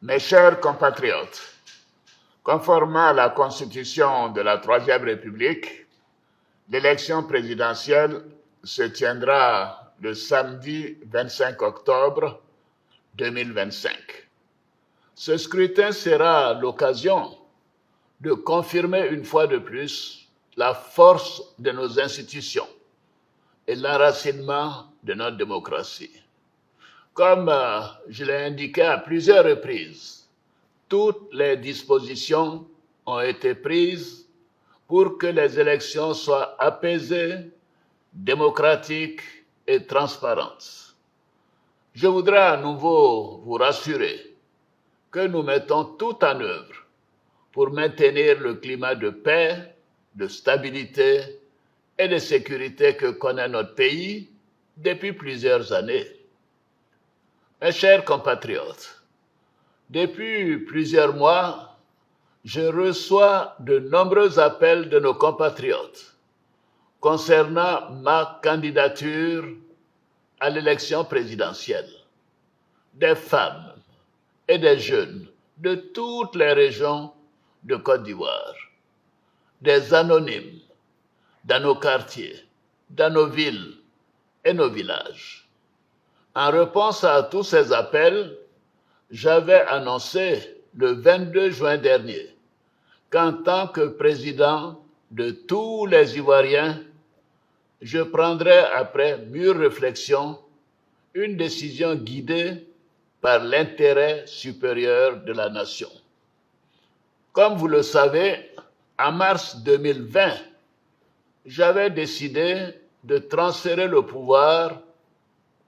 Mes chers compatriotes, conformément à la Constitution de la Troisième République, l'élection présidentielle se tiendra le samedi 25 octobre 2025. Ce scrutin sera l'occasion de confirmer une fois de plus la force de nos institutions et l'enracinement de notre démocratie. Comme je l'ai indiqué à plusieurs reprises, toutes les dispositions ont été prises pour que les élections soient apaisées, démocratiques et transparentes. Je voudrais à nouveau vous rassurer que nous mettons tout en œuvre pour maintenir le climat de paix, de stabilité et de sécurité que connaît notre pays depuis plusieurs années. Mes chers compatriotes, depuis plusieurs mois, je reçois de nombreux appels de nos compatriotes concernant ma candidature à l'élection présidentielle. Des femmes et des jeunes de toutes les régions de Côte d'Ivoire, des anonymes dans nos quartiers, dans nos villes et nos villages. En réponse à tous ces appels, j'avais annoncé le 22 juin dernier qu'en tant que président de tous les Ivoiriens, je prendrai après mûre réflexion une décision guidée par l'intérêt supérieur de la nation. Comme vous le savez, en mars 2020, j'avais décidé de transférer le pouvoir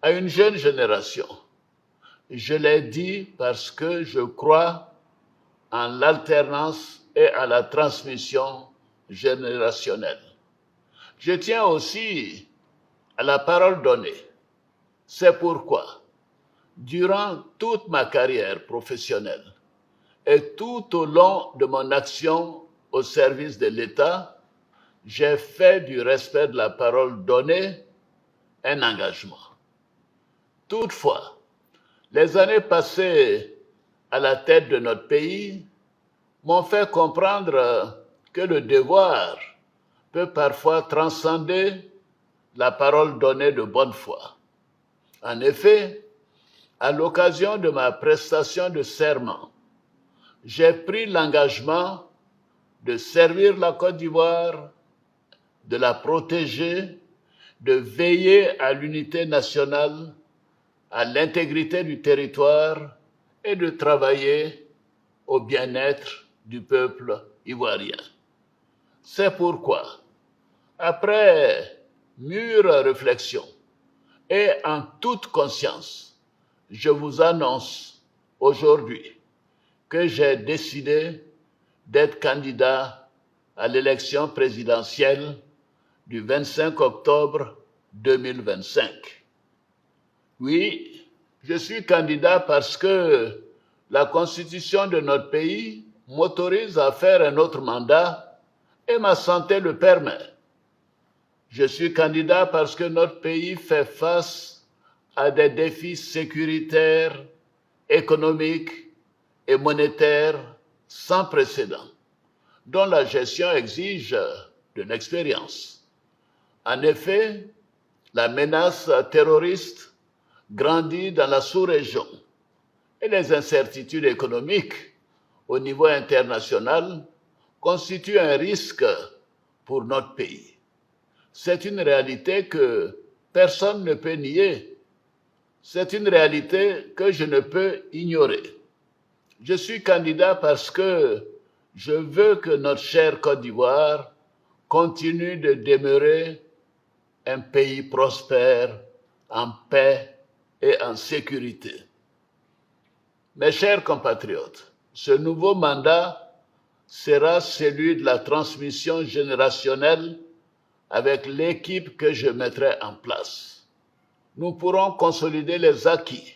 à une jeune génération. Je l'ai dit parce que je crois en l'alternance et à la transmission générationnelle. Je tiens aussi à la parole donnée. C'est pourquoi, durant toute ma carrière professionnelle et tout au long de mon action au service de l'État, j'ai fait du respect de la parole donnée un engagement. Toutefois, les années passées à la tête de notre pays m'ont fait comprendre que le devoir peut parfois transcender la parole donnée de bonne foi. En effet, à l'occasion de ma prestation de serment, j'ai pris l'engagement de servir la Côte d'Ivoire, de la protéger, de veiller à l'unité nationale, à l'intégrité du territoire et de travailler au bien-être du peuple ivoirien. C'est pourquoi, après mûre réflexion et en toute conscience, je vous annonce aujourd'hui que j'ai décidé d'être candidat à l'élection présidentielle du 25 octobre 2025. Oui, je suis candidat parce que la Constitution de notre pays m'autorise à faire un autre mandat et ma santé le permet. Je suis candidat parce que notre pays fait face à des défis sécuritaires, économiques et monétaires sans précédent, dont la gestion exige de l'expérience. En effet, la menace terroriste grandit dans la sous-région et les incertitudes économiques au niveau international constituent un risque pour notre pays. C'est une réalité que personne ne peut nier. C'est une réalité que je ne peux ignorer. Je suis candidat parce que je veux que notre chère Côte d'Ivoire continue de demeurer un pays prospère, en paix et en sécurité. Mes chers compatriotes, ce nouveau mandat sera celui de la transmission générationnelle avec l'équipe que je mettrai en place. Nous pourrons consolider les acquis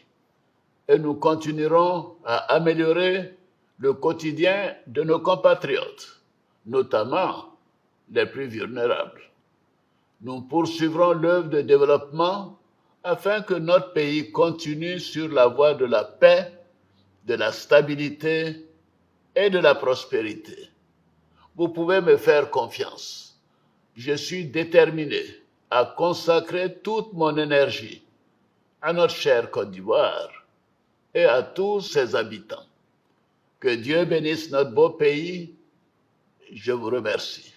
et nous continuerons à améliorer le quotidien de nos compatriotes, notamment les plus vulnérables. Nous poursuivrons l'œuvre de développement afin que notre pays continue sur la voie de la paix, de la stabilité et de la prospérité. Vous pouvez me faire confiance. Je suis déterminé à consacrer toute mon énergie à notre chère Côte d'Ivoire et à tous ses habitants. Que Dieu bénisse notre beau pays. Je vous remercie.